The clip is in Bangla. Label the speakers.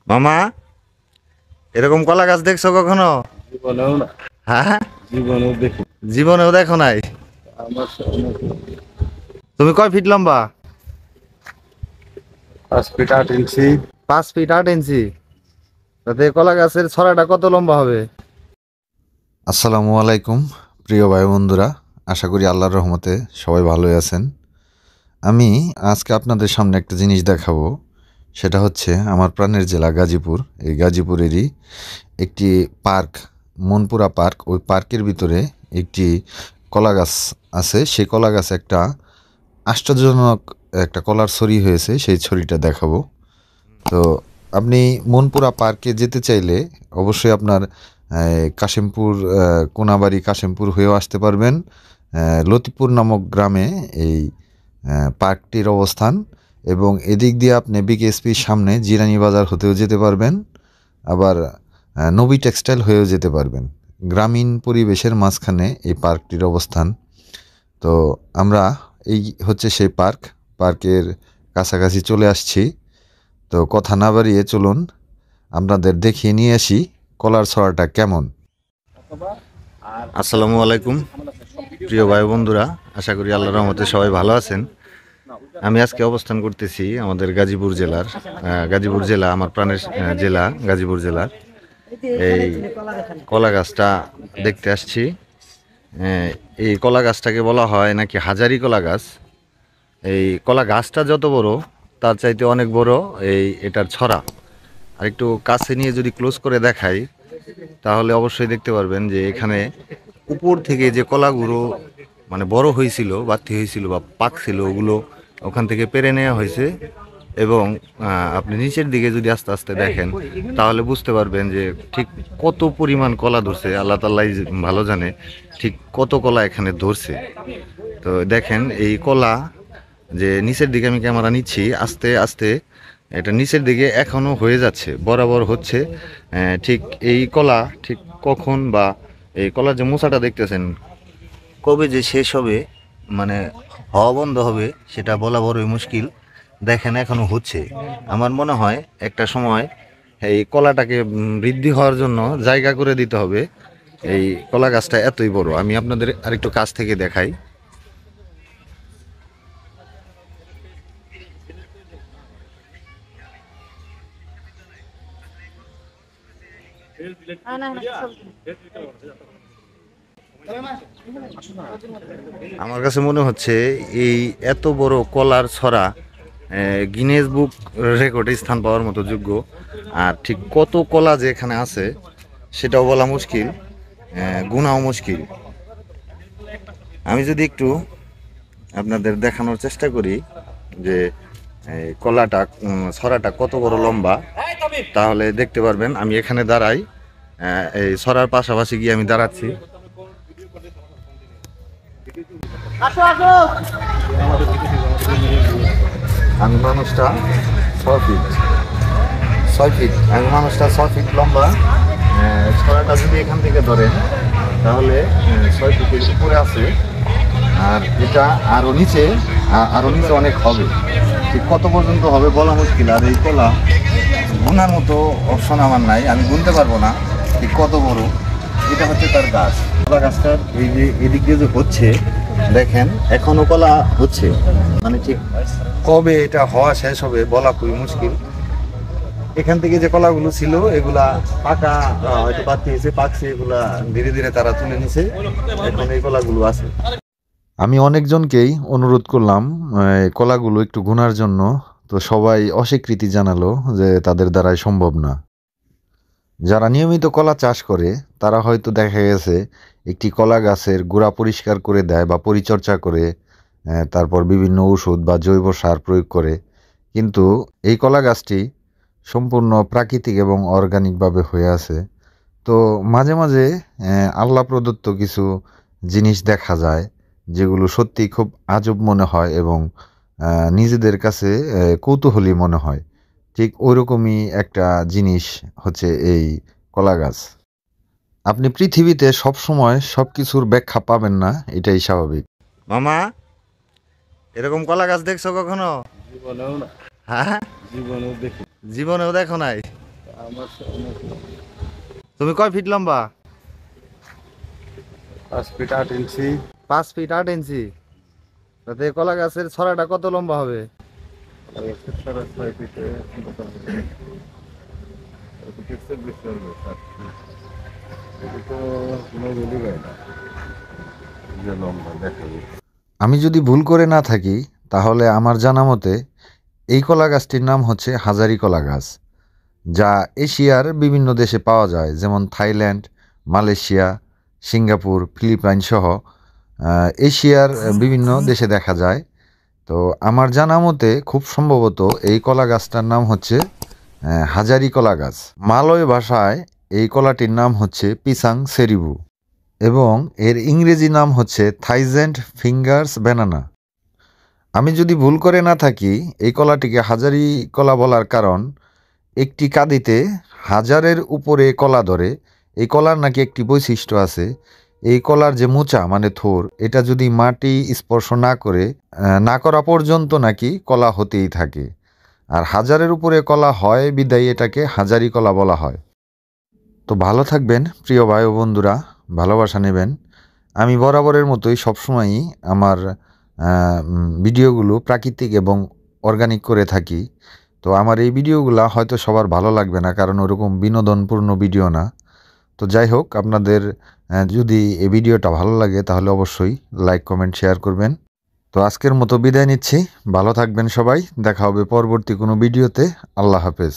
Speaker 1: মামা, এরকম কলা গাছ দেখছো কখনো?
Speaker 2: জীবনেও না।
Speaker 1: হ্যাঁ,
Speaker 2: জীবনেও দেখি।
Speaker 1: জীবনেও দেখো নাই?
Speaker 2: আমার সামনে
Speaker 1: তুমি কয় ফিট লম্বা?
Speaker 2: 5 ফিট 8 ইঞ্চি।
Speaker 1: 5 ফিট 8 ইঞ্চি। তাতে কলা গাছের ছড়াটা কত লম্বা হবে? আসসালামু আলাইকুম প্রিয় ভাই বন্ধুরা, আশা করি আল্লাহর রহমতে সবাই ভালোই আছেন। আমি আজকে আপনাদের সামনে একটা জিনিস দেখাবো, সেটা হচ্ছে আমার প্রাণের জেলা গাজীপুর। এই গাজীপুরেরই একটি পার্ক, মনপুরা পার্ক। ওই পার্কের ভিতরে একটি কলা গাছ আছে। সেই কলা গাছে একটা আশ্চর্যজনক একটা কলার ছড়ি হয়েছে, সেই ছড়িটা দেখাবো। তো আপনি মনপুরা পার্কে যেতে চাইলে অবশ্যই আপনার কাশিমপুর, কোনাবাড়ি কাশিমপুর হয়েও আসতে পারবেন। লতিপুর নামক গ্রামে এই পার্কটির অবস্থান, এবং এদিক দিয়ে আপনি বিকেএসপির সামনে জিরানি বাজার হতেও যেতে পারবেন, আবার নবী টেক্সটাইল হয়েও যেতে পারবেন। গ্রামীণ পরিবেশের মাঝখানে এই পার্কটির অবস্থান। তো আমরা এই হচ্ছে সেই পার্কের কাছাকাছি চলে আসছি। তো কথা না বাড়িয়ে চলুন আপনাদের দেখিয়ে নিয়ে আসি কলার ছড়াটা কেমন। আসসালামু আলাইকুম প্রিয় ভাই বন্ধুরা, আশা করি আল্লাহর রহমতে সবাই ভালো আছেন। আমি আজকে অবস্থান করতেছি আমাদের গাজীপুর জেলার, গাজীপুর জেলা আমার প্রাণের জেলা গাজীপুর জেলার। এই কলা গাছটা দেখতে আসছি। এই কলা গাছটাকে বলা হয় নাকি হাজারি কলা গাছ। এই কলা গাছটা যত বড় তার চাইতে অনেক বড় এটার ছড়া। আর একটু কাছে নিয়ে যদি ক্লোজ করে দেখাই তাহলে অবশ্যই দেখতে পারবেন যে এখানে উপর থেকে যে কলাগুলো মানে বড় হয়েছিল, বাড়তি হয়েছিল বা পাকছিল, ওগুলো ওখান থেকে পেরে নেওয়া হয়েছে। এবং আপনি নিচের দিকে যদি আস্তে আস্তে দেখেন তাহলে বুঝতে পারবেন যে ঠিক কত পরিমাণ কলা ধরছে। আল্লাহ তাআলাই ভালো জানে ঠিক কত কলা এখানে ধরছে। তো দেখেন এই কলা যে নিচের দিকে আমি ক্যামেরা নিচ্ছি, আস্তে আস্তে এটা নিচের দিকে এখনো হয়ে যাচ্ছে, বরাবর হচ্ছে। ঠিক এই কলা ঠিক কখন বা এই কলার যে মোচাটা দেখতেছেন কবে যে শেষ হবে, মানে হওয়া বন্ধ হবে, সেটা বলা বড়ই মুশকিল। দেখেন এখনো হচ্ছে। আমার মনে হয় একটা সময় এই কলাটাকে বৃদ্ধি হওয়ার জন্য জায়গা করে দিতে হবে। এই কলা গাছটা এতই বড়, আমি আপনাদের আরেকটু কাছ থেকে দেখাই। আমার কাছে মনে হচ্ছে এই এত বড় কলার ছড়া গিনেস বুক রেকর্ডে স্থান পাওয়ার মতো যোগ্য। আর ঠিক কত কলা যে এখানে আছে সেটাও বলা মুশকিল, গুনাও মুশকিল। আমি যদি একটু আপনাদের দেখানোর চেষ্টা করি যে এই কলাটা, ছড়াটা কত বড় লম্বা, তাহলে দেখতে পারবেন। আমি এখানে দাঁড়াই, এই ছড়ার পাশাপাশি গিয়ে আমি দাঁড়াচ্ছি। আমি মানুষটা 6 ফিট, 6 ফিট, আমি মানুষটা 6 ফিট লম্বা। ছড়াটা যদি এখান থেকে ধরেন তাহলে 6 ফিটের উপরে আছে। আর এটা আরো নিচে, আরো নিচে অনেক হবে। ঠিক কত পর্যন্ত হবে বলা মুশকিল। আর এই কলা গুনার মতো অপশন আমার নাই, আমি গুনতে পারবো না ঠিক কত বড়। এটা হচ্ছে তার গাছ, কলা গাছটার এই যে এদিক দিয়ে যে হচ্ছে দেখেন এখনো কলা হচ্ছে, মানে ঠিক কবে এটা হওয়া শেষ হবে বলা খুবই মুশকিল। এখান থেকে যে কলাগুলো ছিল এগুলা পাকা, হয়তো বাড়তি হয়েছে, পাকছে, এগুলা ধীরে ধীরে তারা তুলে নিছে, এখন এই কলাগুলো আছে। আমি অনেকজনকেই অনুরোধ করলাম কলাগুলো একটু গুনার জন্য, তো সবাই অস্বীকৃতি জানালো যে তাদের দ্বারাই সম্ভব না। যারা নিয়মিত কলা চাষ করে তারা হয়তো দেখা গেছে একটি কলা গাছের গোড়া পরিষ্কার করে দেয় বা পরিচর্যা করে, তারপর বিভিন্ন ওষুধ বা জৈব সার প্রয়োগ করে। কিন্তু এই কলা গাছটি সম্পূর্ণ প্রাকৃতিক এবং অর্গানিকভাবে হয়ে আছে। তো মাঝে মাঝে আল্লাহ প্রদত্ত কিছু জিনিস দেখা যায় যেগুলো সত্যি খুব আজব মনে হয় এবং নিজেদের কাছে কৌতূহলী মনে হয়। ঠিক ওইরকমই একটা জিনিস হচ্ছে এই কলা গাছ। আপনি পৃথিবীতে সব সময় সব কিছুর ব্যাখ্যা পাবেন না, এটাই স্বাভাবিক। মামা, এরকম কলা গাছ দেখছো কখনো?
Speaker 2: জীবনেও না।
Speaker 1: হ্যাঁ,
Speaker 2: জীবনেও দেখি।
Speaker 1: জীবনেও দেখো নাই?
Speaker 2: আমার অনেক
Speaker 1: তুমি কয় ফিট লম্বা?
Speaker 2: 5 ফিট 8 ইঞ্চি।
Speaker 1: 5 ফিট 8 ইঞ্চি। তাতে কলা গাছের ছড়াটা কত লম্বা হবে?
Speaker 2: আর 6.5 ফিটে মতো হবে। এটা কিছু বেশি হবে স্যার। এটা তো নরমালি গায় না। যে লম্বা দেখা যায়।
Speaker 1: আমি যদি ভুল করে না থাকি তাহলে আমার জানা মতে এই কলা গাছটির নাম হচ্ছে হাজারি কলা গাছ, যা এশিয়ার বিভিন্ন দেশে পাওয়া যায়, যেমন থাইল্যান্ড, মালয়েশিয়া, সিঙ্গাপুর, ফিলিপাইন সহ এশিয়ার বিভিন্ন দেশে দেখা যায়। তো আমার জানা মতে খুব সম্ভবত এই কলা গাছটার নাম হচ্ছে হাজারি কলা গাছ। মালয় ভাষায় এই কলাটির নাম হচ্ছে পিসাং সেরিবু এবং এর ইংরেজি নাম হচ্ছে থাইল্যান্ড ফিঙ্গার্স ব্যানানা। আমি যদি ভুল করে না থাকি এই কলাটিকে হাজারি কলা বলার কারণ একটি কাঁদিতে হাজারের উপরে কলা ধরে। এই কলার নাকি একটি বৈশিষ্ট্য আছে, এই কলার যে মোচা মানে থোর, এটা যদি মাটি স্পর্শ না করে না করা পর্যন্ত নাকি কলা হতেই থাকে। আর হাজারের উপরে কলা হয় বিদায় এটাকে হাজারি কলা বলা হয়। তো ভালো থাকবেন প্রিয় ভাই ও বন্ধুরা, ভালোবাসা নেবেন। আমি বরাবরের মতোই সবসময়ই আমার ভিডিওগুলো প্রাকৃতিক এবং অর্গানিক করে থাকি। তো আমার এই ভিডিওগুলো হয়তো সবার ভালো লাগবে না, কারণ ওরকম বিনোদনপূর্ণ ভিডিও না। তো যাই হোক, আপনাদের যদি এই ভিডিওটা ভালো লাগে তাহলে অবশ্যই লাইক, কমেন্ট, শেয়ার করবেন। তো আজকের মতো বিদায় নিচ্ছি, ভালো থাকবেন সবাই, দেখা হবে পরবর্তী কোনো ভিডিওতে। আল্লাহ হাফেজ।